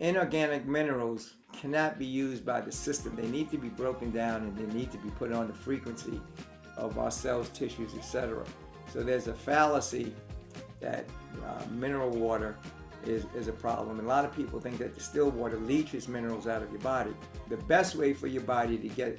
inorganic minerals cannot be used by the system. They need to be broken down and they need to be put on the frequency of our cells, tissues, etc. So there's a fallacy that mineral water is a problem. And a lot of people think that distilled water leaches minerals out of your body. The best way for your body to get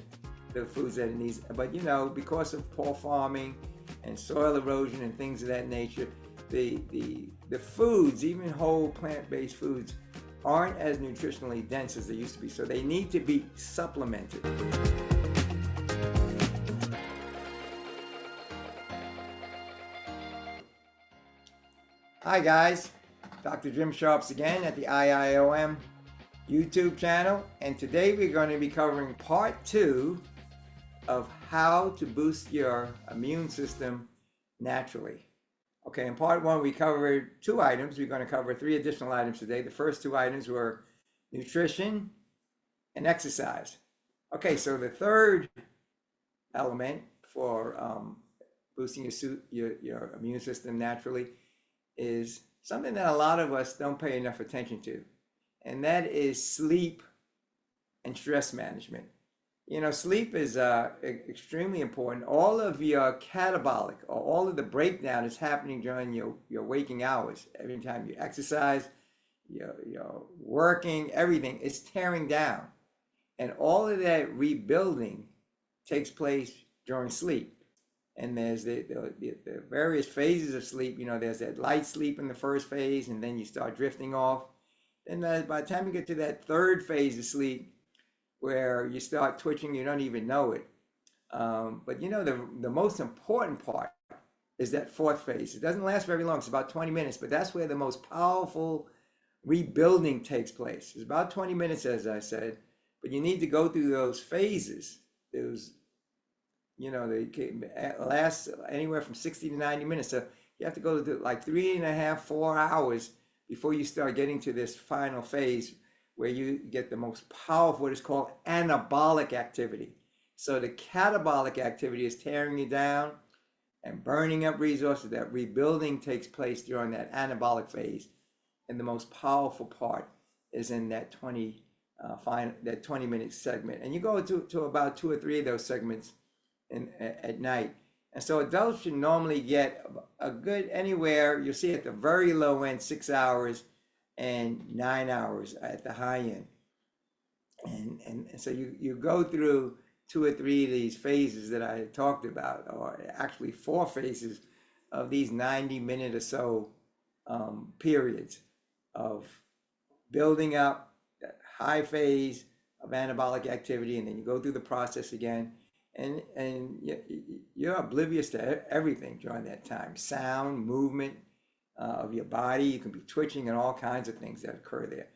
the foods that it needs, but because of poor farming and soil erosion and things of that nature, the foods, even whole plant-based foods, aren't as nutritionally dense as they used to be. So they need to be supplemented. Hi guys, Dr. Jim Sharps again at the IIOM YouTube channel, and today we're going to be covering part 2 of how to boost your immune system naturally. Okay, in part 1 we covered 2 items. We're going to cover 3 additional items today. The first 2 items were nutrition and exercise. Okay, so the third element for boosting your immune system naturally is something that a lot of us don't pay enough attention to, and that is sleep and stress management. Sleep is extremely important. All of your catabolic, or all of the breakdown, is happening during your waking hours. Every time you exercise, you're working, everything is tearing down, and all of that rebuilding takes place during sleep. And there's the various phases of sleep. There's that light sleep in the first phase, and then you start drifting off. And by the time you get to that third phase of sleep, where you start twitching, you don't even know it. But the most important part is that fourth phase. It doesn't last very long. It's about 20 minutes, but that's where the most powerful rebuilding takes place. It's about 20 minutes, as I said, but you need to go through those phases. They can last anywhere from 60 to 90 minutes. So you have to go to like 3.5, 4 hours before you start getting to this final phase where you get the most powerful, what is called anabolic activity. So the catabolic activity is tearing you down and burning up resources. That rebuilding takes place during that anabolic phase. And the most powerful part is in that 20-minute segment. And you go to about 2 or 3 of those segments at night. And so adults should normally get a good anywhere, you'll see at the very low end, 6 hours and 9 hours at the high end. And so you go through 2 or 3 of these phases that I talked about, or actually 4 phases of these 90-minute or so periods of building up that high phase of anabolic activity, and then you go through the process again. And you're oblivious to everything during that time. Sound, movement of your body. You can be twitching and all kinds of things that occur there.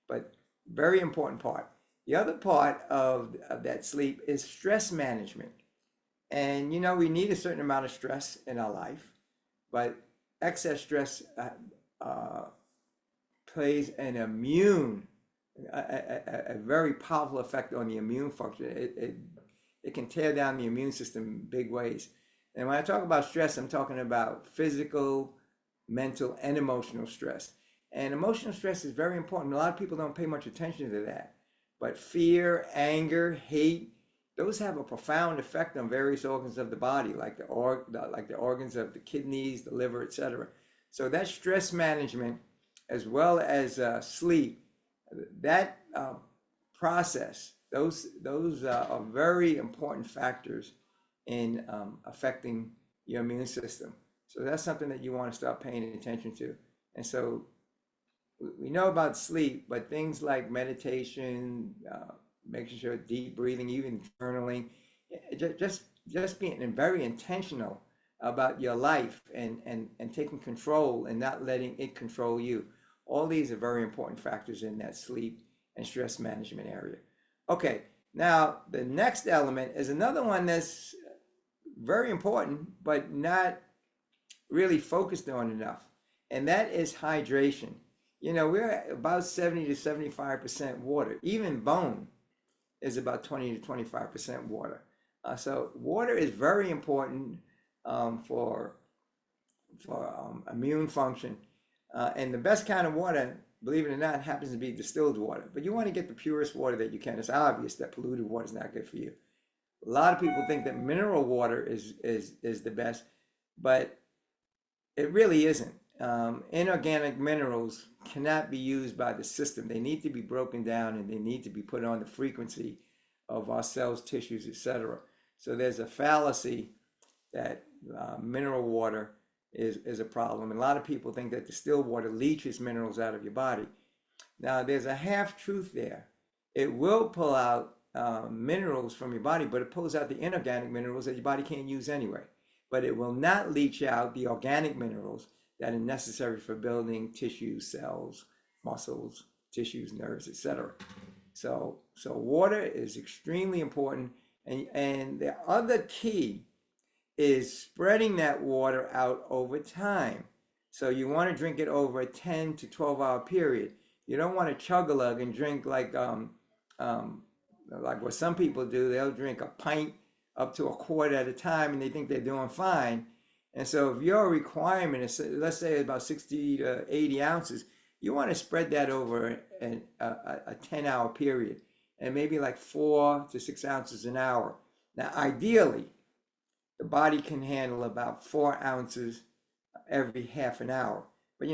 But very important part. The other part of that sleep is stress management. And we need a certain amount of stress in our life, but excess stress plays a very powerful effect on the immune function. It can tear down the immune system in big ways. And when I talk about stress, I'm talking about physical, mental, and emotional stress. And emotional stress is very important. A lot of people don't pay much attention to that. But fear, anger, hate, those have a profound effect on various organs of the body, like the organs of the kidneys, the liver, etc. So that stress management, as well as sleep, that process, those are very important factors in affecting your immune system. So that's something that you want to start paying attention to. And so we know about sleep, but things like meditation, making sure deep breathing, even journaling, just being very intentional about your life and taking control and not letting it control you. All these are very important factors in that sleep and stress management area. Okay, now the next element is another one that's very important, but not really focused on enough, and that is hydration. We're at about 70 to 75% water. Even bone is about 20 to 25% water. So water is very important for immune function. And the best kind of water believe it or not, happens to be distilled water. But you want to get the purest water that you can. It's obvious that polluted water is not good for you. A lot of people think that mineral water is the best, but it really isn't. Inorganic minerals cannot be used by the system. They need to be broken down and they need to be put on the frequency of our cells, tissues, etc. So there's a fallacy that mineral water is a problem. And a lot of people think that distilled water leaches minerals out of your body. Now, there's a half truth there. It will pull out minerals from your body, but it pulls out the inorganic minerals that your body can't use anyway. But it will not leach out the organic minerals that are necessary for building tissues, cells, muscles, tissues, nerves, etc. So water is extremely important. And the other key is spreading that water out over time. So you want to drink it over a 10 to 12 hour period. You don't want to chug-a-lug and drink like what some people do. They'll drink a pint up to a quart at a time and they think they're doing fine. And so if your requirement is, let's say, about 60 to 80 ounces, you want to spread that over a 10-hour period and maybe like 4 to 6 ounces an hour. Now, ideally, the body can handle about 4 ounces every half an hour. But,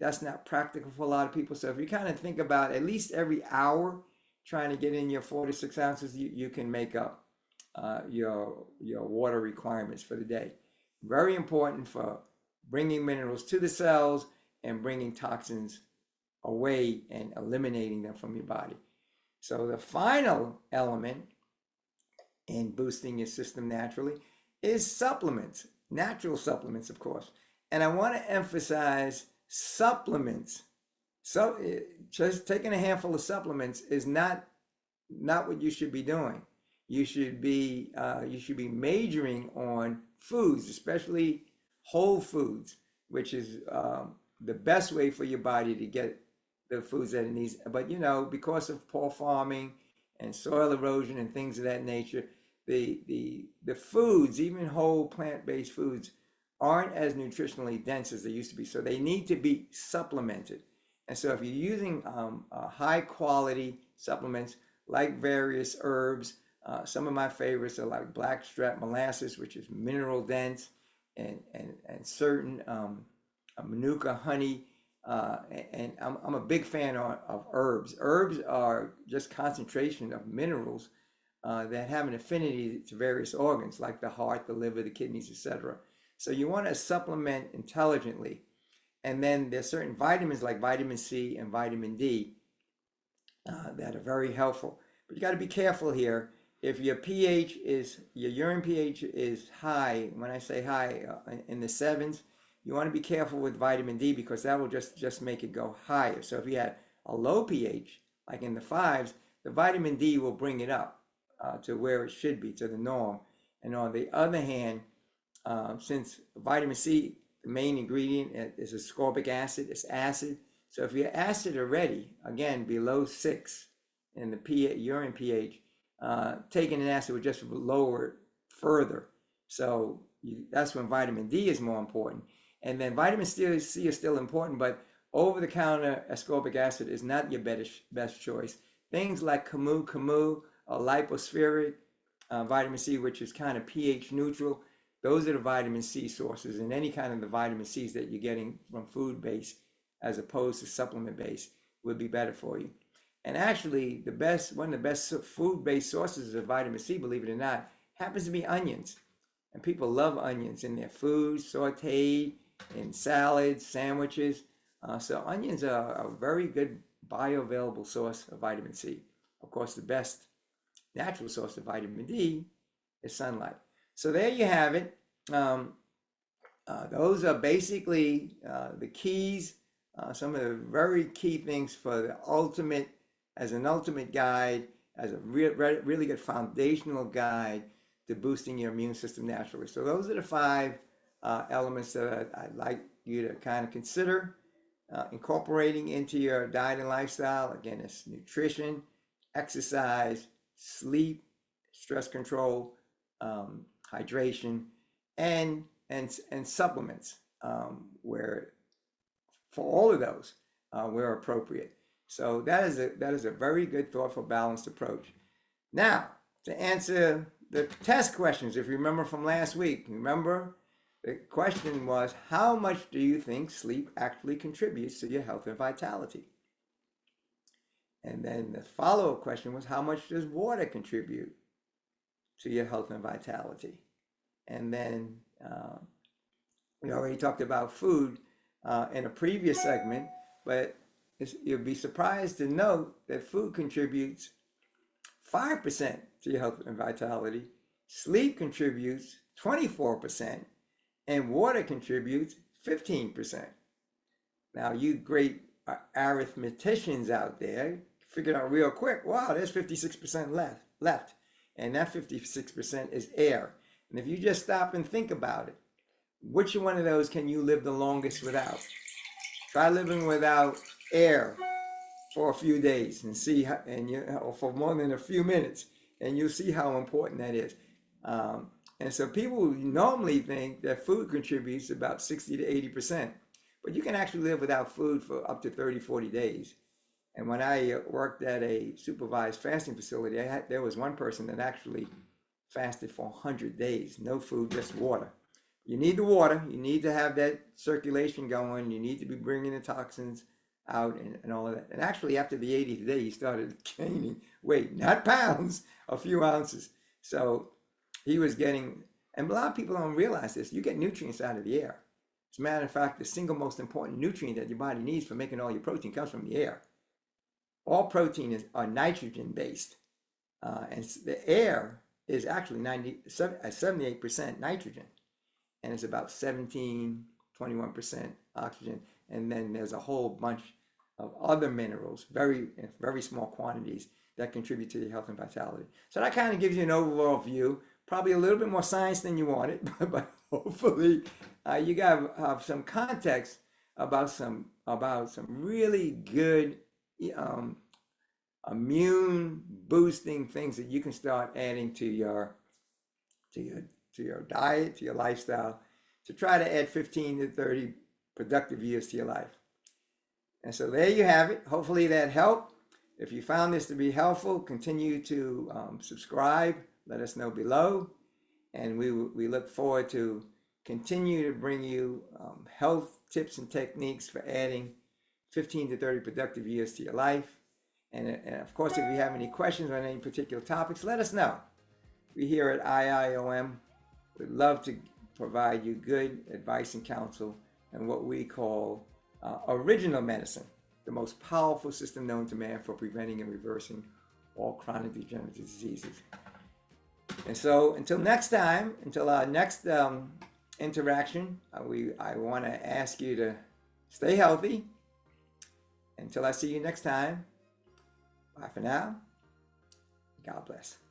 that's not practical for a lot of people. So if you kind of think about at least every hour trying to get in your 4 to 6 ounces, you can make up your water requirements for the day. Very important for bringing minerals to the cells and bringing toxins away and eliminating them from your body. So the final element in boosting your system naturally is supplements, natural supplements, of course. And I want to emphasize supplements. So just taking a handful of supplements is not what you should be doing. You should be majoring on foods, especially whole foods, which is the best way for your body to get the foods that it needs. But because of poor farming and soil erosion and things of that nature, the foods, even whole plant-based foods, aren't as nutritionally dense as they used to be. So they need to be supplemented. And so if you're using high quality supplements like various herbs, some of my favorites are like blackstrap molasses, which is mineral dense, and certain manuka honey. And I'm a big fan of herbs. Herbs are just concentration of minerals that have an affinity to various organs like the heart, the liver, the kidneys, etc. So you want to supplement intelligently. And then there's certain vitamins like vitamin C and vitamin D that are very helpful. But you got to be careful here. If your urine pH is high, when I say high, in the 7s, you want to be careful with vitamin D because that will just make it go higher. So if you had a low pH, like in the 5s, the vitamin D will bring it up to where it should be, to the norm. And on the other hand, since vitamin C, the main ingredient is ascorbic acid, it's acid. So if you're acid already, again, below 6 in the urine pH, taking an acid would just lower it further. So that's when vitamin D is more important. And then vitamin C is still important, but over-the-counter ascorbic acid is not your best choice. Things like camu or lipospheric vitamin C, which is kind of pH neutral, those are the vitamin C sources, and any kind of the vitamin C's that you're getting from food base as opposed to supplement base would be better for you. And actually, one of the best food-based sources of vitamin C, believe it or not, happens to be onions. And people love onions in their food, sauteed, in salads, sandwiches. So onions are a very good bioavailable source of vitamin C. Of course, the best natural source of vitamin D is sunlight. So there you have it. Those are basically the keys, some of the very key things for the ultimate guide, as a really good foundational guide to boosting your immune system naturally. So those are the 5 elements that I'd like you to kind of consider incorporating into your diet and lifestyle. Again, it's nutrition, exercise, sleep, stress control, hydration, and supplements. Where for all of those, where appropriate. So that is a very good, thoughtful, balanced approach. Now, to answer the test questions, if you remember from last week, remember the question was, how much do you think sleep actually contributes to your health and vitality? And then the follow-up question was, how much does water contribute to your health and vitality? And then we already talked about food in a previous segment, but you'll be surprised to note that food contributes 5% to your health and vitality, sleep contributes 24%, and water contributes 15%. Now, you great arithmeticians out there figured out real quick, wow, there's 56% left. And that 56% is air. And if you just stop and think about it, which one of those can you live the longest without? Try living without air for a few days and see how, or for more than a few minutes, and you'll see how important that is. And so people normally think that food contributes about 60 to 80%, but you can actually live without food for up to 30, 40 days. And when I worked at a supervised fasting facility, there was one person that actually fasted for 100 days, no food, just water. You need the water, you need to have that circulation going, you need to be bringing the toxins out and all of that. And actually after the 80th day, he started gaining weight, not pounds, a few ounces. So he was getting, and a lot of people don't realize this, you get nutrients out of the air. As a matter of fact, the single most important nutrient that your body needs for making all your protein comes from the air. All protein are nitrogen based, and the air is actually 78% nitrogen, and it's about 17, 21% oxygen, and then there's a whole bunch of other minerals, very small quantities, that contribute to your health and vitality. So that kind of gives you an overall view, probably a little bit more science than you wanted, but hopefully you got some context about some really good immune boosting things that you can start adding to your diet, to your lifestyle, to try to add 15 to 30 productive years to your life. And so there you have it. Hopefully that helped. If you found this to be helpful, continue to subscribe. Let us know below. And we look forward to continue to bring you health tips and techniques for adding 15 to 30 productive years to your life. And of course, if you have any questions on any particular topics, let us know. We here at IIOM would love to provide you good advice and counsel and what we call original medicine, the most powerful system known to man for preventing and reversing all chronic degenerative diseases. And so until next time, until our next interaction, I want to ask you to stay healthy. Until I see you next time, bye for now. God bless.